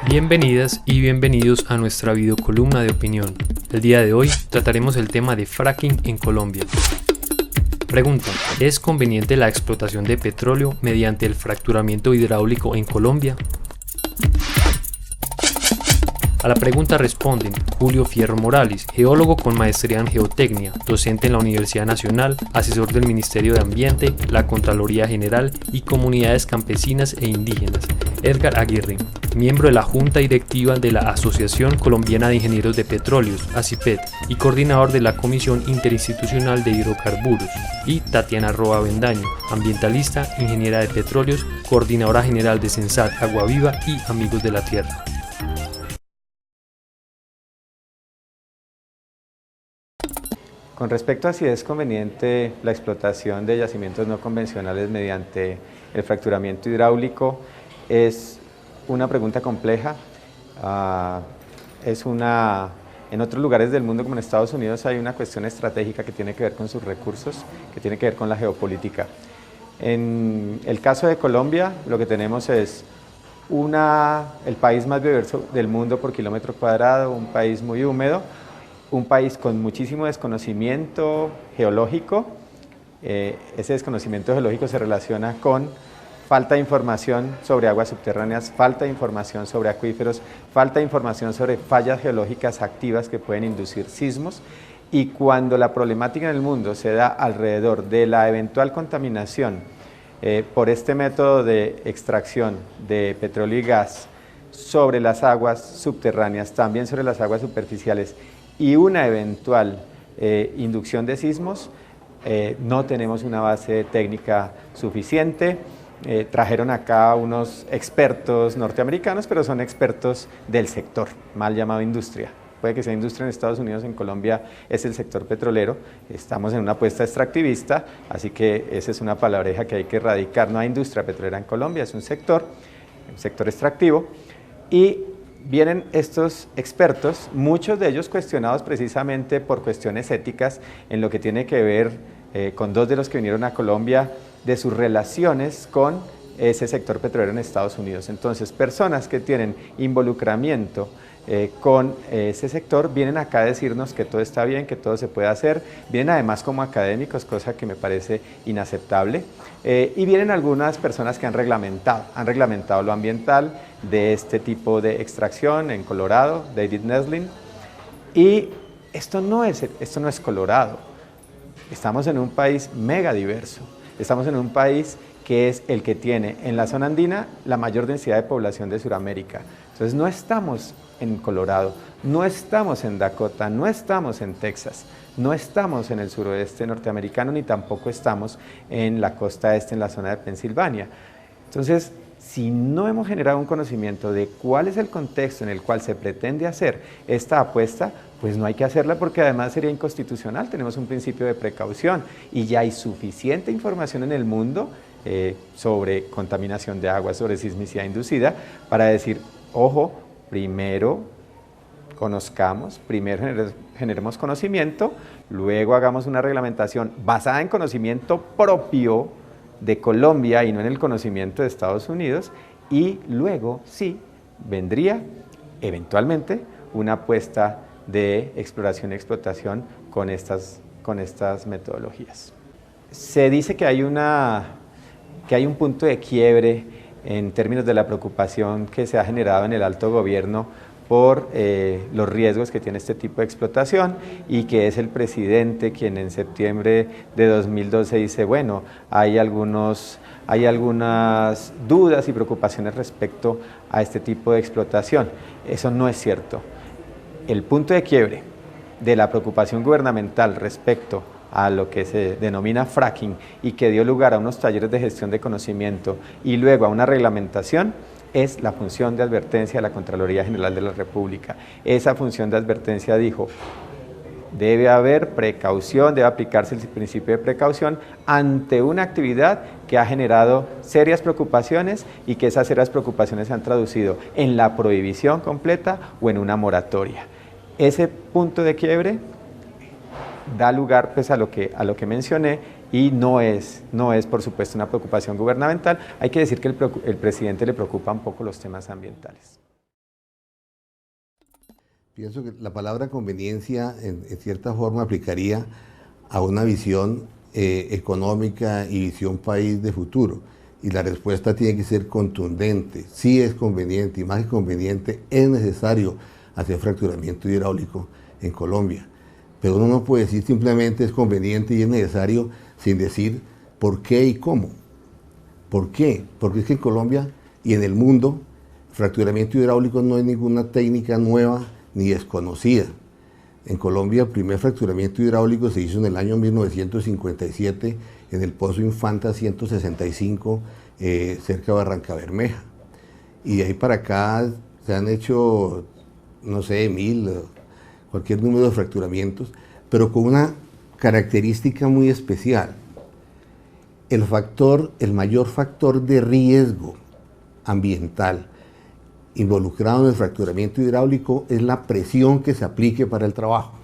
Bienvenidas y bienvenidos a nuestra videocolumna de opinión. El día de hoy trataremos el tema de fracking en Colombia. Pregunta: ¿es conveniente la explotación de petróleo mediante el fracturamiento hidráulico en Colombia? A la pregunta responden Julio Fierro Morales, geólogo con maestría en geotecnia, docente en la Universidad Nacional, asesor del Ministerio de Ambiente, la Contraloría General y Comunidades Campesinas e Indígenas. Edgar Aguirre, miembro de la Junta Directiva de la Asociación Colombiana de Ingenieros de Petróleos, ACIPET, y coordinador de la Comisión Interinstitucional de Hidrocarburos. Y Tatiana Roa Bendaño, ambientalista, ingeniera de petróleos, coordinadora general de Censat Agua Viva y Amigos de la Tierra. Con respecto a si es conveniente la explotación de yacimientos no convencionales mediante el fracturamiento hidráulico, es una pregunta compleja. En otros lugares del mundo, como en Estados Unidos, hay una cuestión estratégica que tiene que ver con sus recursos, que tiene que ver con la geopolítica. En el caso de Colombia, lo que tenemos es el país más diverso del mundo por kilómetro cuadrado, un país muy húmedo, un país con muchísimo desconocimiento geológico. Ese desconocimiento geológico se relaciona con falta de información sobre aguas subterráneas, falta de información sobre acuíferos, falta de información sobre fallas geológicas activas que pueden inducir sismos. Y cuando la problemática en el mundo se da alrededor de la eventual contaminación por este método de extracción de petróleo y gas sobre las aguas subterráneas, también sobre las aguas superficiales, y una eventual inducción de sismos, no tenemos una base técnica suficiente. Trajeron acá unos expertos norteamericanos, pero son expertos del sector, mal llamado industria. Puede que sea industria en Estados Unidos, en Colombia es el sector petrolero. Estamos en una apuesta extractivista, así que esa es una palabreja que hay que erradicar. No hay industria petrolera en Colombia, es un sector extractivo. Y vienen estos expertos, muchos de ellos cuestionados precisamente por cuestiones éticas en lo que tiene que ver con dos de los que vinieron a Colombia, de sus relaciones con ese sector petrolero en Estados Unidos. Entonces, personas que tienen involucramiento con ese sector vienen acá a decirnos que todo está bien, que todo se puede hacer, vienen además como académicos, cosa que me parece inaceptable, y vienen algunas personas que han reglamentado lo ambiental de este tipo de extracción en Colorado, David Neslin, y esto no es Colorado. Estamos en un país mega diverso, estamos en un país que es el que tiene en la zona andina la mayor densidad de población de Sudamérica. Entonces no estamos en Colorado, no estamos en Dakota, no estamos en Texas, no estamos en el suroeste norteamericano, ni tampoco estamos en la costa este, en la zona de Pensilvania. Entonces, si no hemos generado un conocimiento de cuál es el contexto en el cual se pretende hacer esta apuesta, pues no hay que hacerla, porque además sería inconstitucional. Tenemos un principio de precaución y ya hay suficiente información en el mundo sobre contaminación de agua, sobre sismicidad inducida, para decir, ojo, primero conozcamos, primero generemos conocimiento, luego hagamos una reglamentación basada en conocimiento propio de Colombia y no en el conocimiento de Estados Unidos, y luego sí vendría eventualmente una apuesta de exploración y explotación con estas metodologías. Se dice que hay un punto de quiebre en términos de la preocupación que se ha generado en el alto gobierno por los riesgos que tiene este tipo de explotación, y que es el presidente quien en septiembre de 2012 dice, bueno, hay algunas dudas y preocupaciones respecto a este tipo de explotación. Eso no es cierto. El punto de quiebre de la preocupación gubernamental respecto a lo que se denomina fracking y que dio lugar a unos talleres de gestión de conocimiento y luego a una reglamentación, es la función de advertencia de la Contraloría General de la República. Esa función de advertencia dijo, debe haber precaución, debe aplicarse el principio de precaución ante una actividad que ha generado serias preocupaciones y que esas serias preocupaciones se han traducido en la prohibición completa o en una moratoria. Ese punto de quiebre da lugar pues, a lo que mencioné y no es por supuesto una preocupación gubernamental. Hay que decir que el presidente le preocupa un poco los temas ambientales. Pienso que la palabra conveniencia en cierta forma aplicaría a una visión económica y visión país de futuro. Y la respuesta tiene que ser contundente. Sí es conveniente y más que conveniente, es necesario hacer fracturamiento hidráulico en Colombia. Pero uno no puede decir simplemente es conveniente y es necesario sin decir por qué y cómo. ¿Por qué? Porque es que en Colombia y en el mundo, fracturamiento hidráulico no es ninguna técnica nueva ni desconocida. En Colombia el primer fracturamiento hidráulico se hizo en el año 1957 en el Pozo Infanta 165 cerca de Barranca Bermeja. Y de ahí para acá se han hecho, no sé, 1000, cualquier número de fracturamientos, pero con una característica muy especial. El mayor factor de riesgo ambiental involucrado en el fracturamiento hidráulico es la presión que se aplique para el trabajo.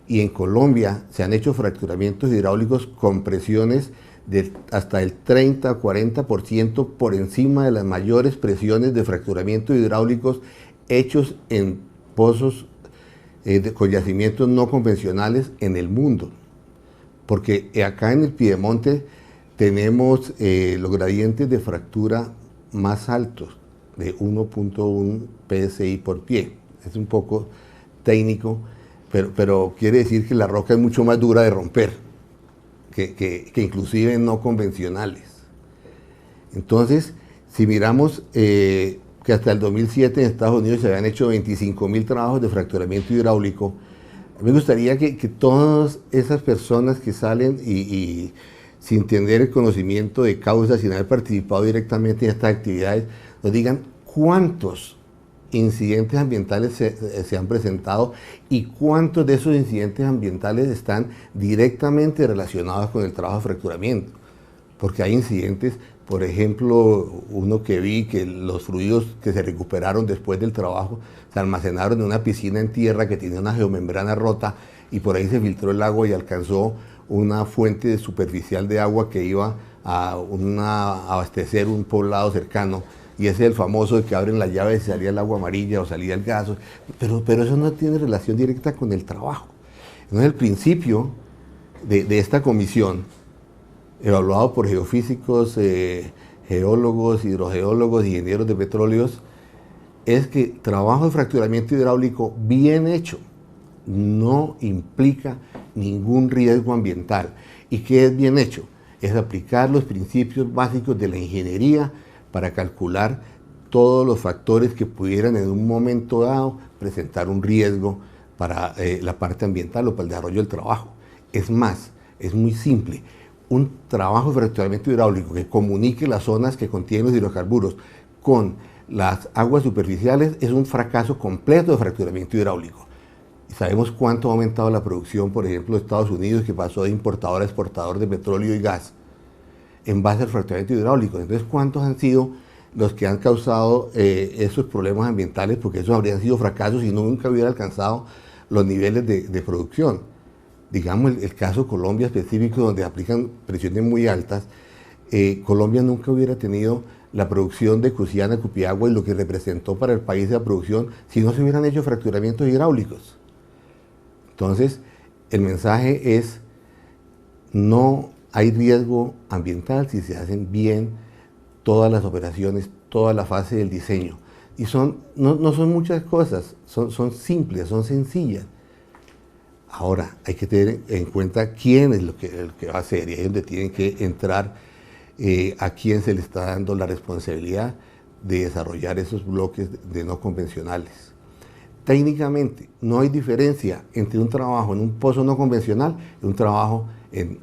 Y en Colombia se han hecho fracturamientos hidráulicos con presiones de hasta el 30 o 40% por encima de las mayores presiones de fracturamiento hidráulicos hechos en pozos con yacimientos no convencionales en el mundo. Porque acá en el Piedemonte tenemos los gradientes de fractura más altos, de 1.1 PSI por pie. Es un poco técnico, pero quiere decir que la roca es mucho más dura de romper que inclusive no convencionales. Entonces, si miramos que hasta el 2007 en Estados Unidos se habían hecho 25.000 trabajos de fracturamiento hidráulico, me gustaría que todas esas personas que salen y sin tener el conocimiento de causa, sin haber participado directamente en estas actividades, nos digan cuántos incidentes ambientales se han presentado y cuántos de esos incidentes ambientales están directamente relacionados con el trabajo de fracturamiento. Porque hay incidentes, por ejemplo, uno que vi que los fluidos que se recuperaron después del trabajo se almacenaron en una piscina en tierra que tenía una geomembrana rota y por ahí se filtró el agua y alcanzó una fuente superficial de agua que iba a abastecer un poblado cercano. Y ese es el famoso de que abren la llave y salía el agua amarilla o salía el gas, pero eso no tiene relación directa con el trabajo. Entonces el principio de esta comisión, evaluado por geofísicos, geólogos, hidrogeólogos, ingenieros de petróleos, es que trabajo de fracturamiento hidráulico bien hecho no implica ningún riesgo ambiental. ¿Y qué es bien hecho? Es aplicar los principios básicos de la ingeniería para calcular todos los factores que pudieran en un momento dado presentar un riesgo para la parte ambiental o para el desarrollo del trabajo. Es más, es muy simple. Un trabajo de fracturamiento hidráulico que comunique las zonas que contienen los hidrocarburos con las aguas superficiales es un fracaso completo de fracturamiento hidráulico. Y sabemos cuánto ha aumentado la producción, por ejemplo, de Estados Unidos, que pasó de importador a exportador de petróleo y gas en base al fracturamiento hidráulico. Entonces, ¿cuántos han sido los que han causado esos problemas ambientales? Porque esos habrían sido fracasos y nunca hubiera alcanzado los niveles de producción. Digamos el caso Colombia específico, donde aplican presiones muy altas, Colombia nunca hubiera tenido la producción de Cusiana, Cupiagua y lo que representó para el país la producción si no se hubieran hecho fracturamientos hidráulicos. Entonces, el mensaje es: no hay riesgo ambiental si se hacen bien todas las operaciones, toda la fase del diseño. Y no son muchas cosas, son simples, son sencillas. Ahora, hay que tener en cuenta quién es el que va a hacer, y ahí es donde tienen que entrar a quién se le está dando la responsabilidad de desarrollar esos bloques de no convencionales. Técnicamente, no hay diferencia entre un trabajo en un pozo no convencional y un trabajo en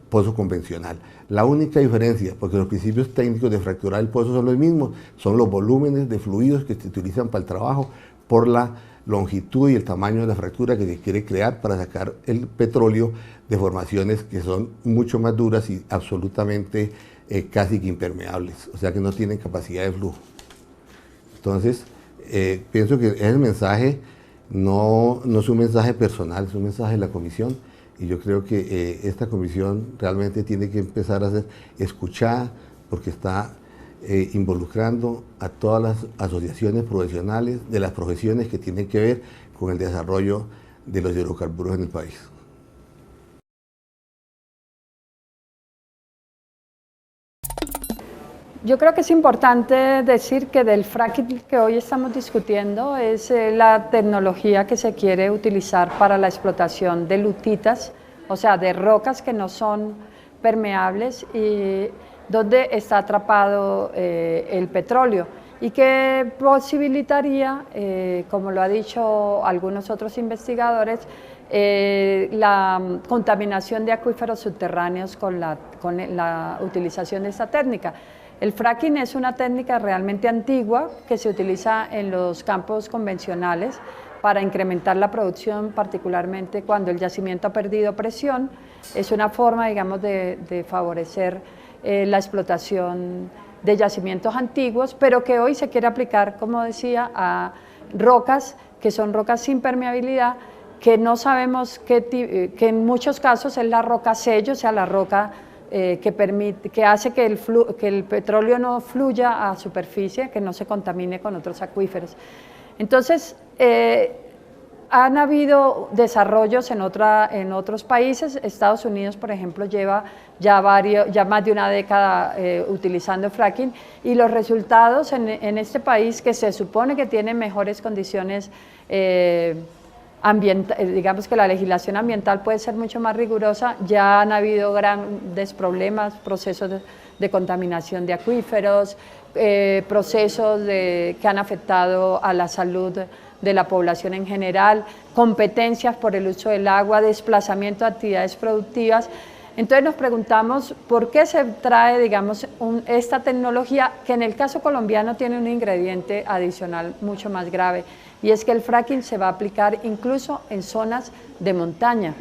pozo convencional. La única diferencia, porque los principios técnicos de fracturar el pozo son los mismos, son los volúmenes de fluidos que se utilizan para el trabajo por la longitud y el tamaño de la fractura que se quiere crear para sacar el petróleo de formaciones que son mucho más duras y absolutamente casi que impermeables, o sea que no tienen capacidad de flujo. Entonces, pienso que es el mensaje No es un mensaje personal, es un mensaje de la comisión, y yo creo que esta comisión realmente tiene que empezar a ser escuchada, porque está involucrando a todas las asociaciones profesionales de las profesiones que tienen que ver con el desarrollo de los hidrocarburos en el país. Yo creo que es importante decir que del fracking que hoy estamos discutiendo es la tecnología que se quiere utilizar para la explotación de lutitas, o sea, de rocas que no son permeables y donde está atrapado el petróleo, y que posibilitaría, como lo ha dicho algunos otros investigadores, la contaminación de acuíferos subterráneos con la utilización de esta técnica. El fracking es una técnica realmente antigua que se utiliza en los campos convencionales para incrementar la producción, particularmente cuando el yacimiento ha perdido presión. Es una forma, digamos, de favorecer la explotación de yacimientos antiguos, pero que hoy se quiere aplicar, como decía, a rocas que son rocas sin permeabilidad, que no sabemos que en muchos casos es la roca sello, o sea, la roca que hace que el petróleo no fluya a superficie, que no se contamine con otros acuíferos. Entonces, han habido desarrollos en otros países. Estados Unidos, por ejemplo, lleva ya más de una década utilizando fracking, y los resultados en este país, que se supone que tiene mejores condiciones digamos que la legislación ambiental puede ser mucho más rigurosa, ya han habido grandes problemas, procesos de contaminación de acuíferos, procesos que han afectado a la salud de la población en general, competencias por el uso del agua, desplazamiento de actividades productivas. Entonces nos preguntamos por qué se trae, digamos, esta tecnología, que en el caso colombiano tiene un ingrediente adicional mucho más grave, y es que el fracking se va a aplicar incluso en zonas de montaña.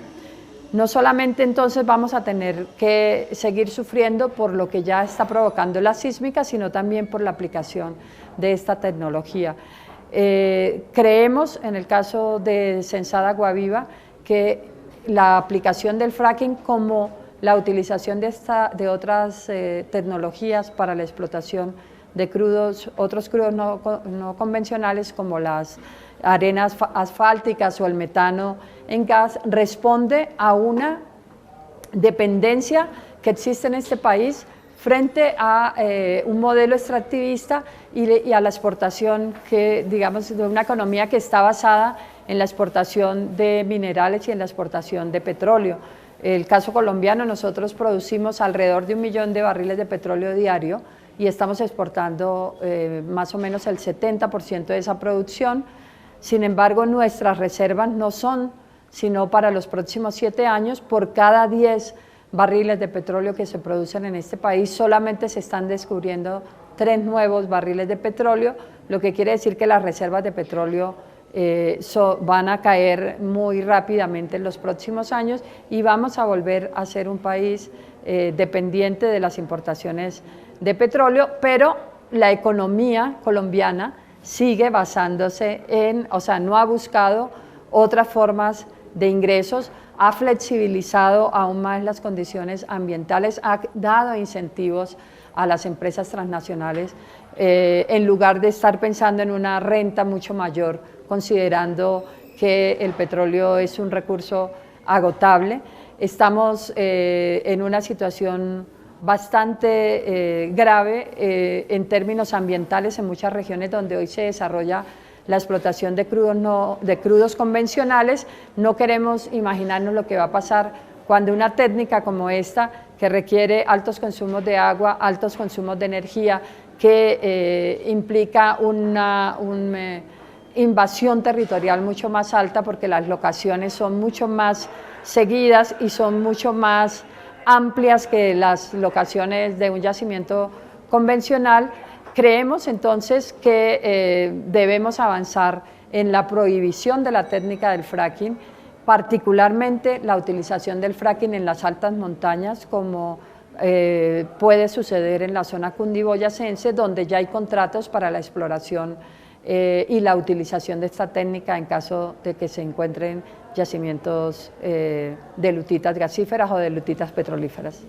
No solamente entonces vamos a tener que seguir sufriendo por lo que ya está provocando la sísmica, sino también por la aplicación de esta tecnología. Creemos, en el caso de Censada Guaviva, que la aplicación del fracking, como la utilización de otras tecnologías para la explotación de otros crudos no convencionales, como las arenas asfálticas o el metano en gas, responde a una dependencia que existe en este país frente a un modelo extractivista y a la exportación, digamos, de una economía que está basada en la exportación de minerales y en la exportación de petróleo. El caso colombiano, nosotros producimos alrededor de 1 millón de barriles de petróleo diario y estamos exportando más o menos el 70% de esa producción. Sin embargo, nuestras reservas no son sino para los próximos 7 años. Por cada 10 barriles de petróleo que se producen en este país, solamente se están descubriendo 3 nuevos barriles de petróleo, lo que quiere decir que las reservas de petróleo van a caer muy rápidamente en los próximos años, y vamos a volver a ser un país dependiente de las importaciones de petróleo, pero la economía colombiana sigue basándose o sea, no ha buscado otras formas de ingresos, ha flexibilizado aún más las condiciones ambientales, ha dado incentivos a las empresas transnacionales en lugar de estar pensando en una renta mucho mayor, considerando que el petróleo es un recurso agotable. Estamos en una situación bastante grave en términos ambientales en muchas regiones donde hoy se desarrolla la explotación de crudos convencionales. No queremos imaginarnos lo que va a pasar cuando una técnica como esta, que requiere altos consumos de agua, altos consumos de energía, que implica una invasión territorial mucho más alta, porque las locaciones son mucho más seguidas y son mucho más amplias que las locaciones de un yacimiento convencional. Creemos entonces que debemos avanzar en la prohibición de la técnica del fracking, particularmente la utilización del fracking en las altas montañas, como puede suceder en la zona cundiboyacense, donde ya hay contratos para la exploración y la utilización de esta técnica en caso de que se encuentren yacimientos de lutitas gasíferas o de lutitas petrolíferas.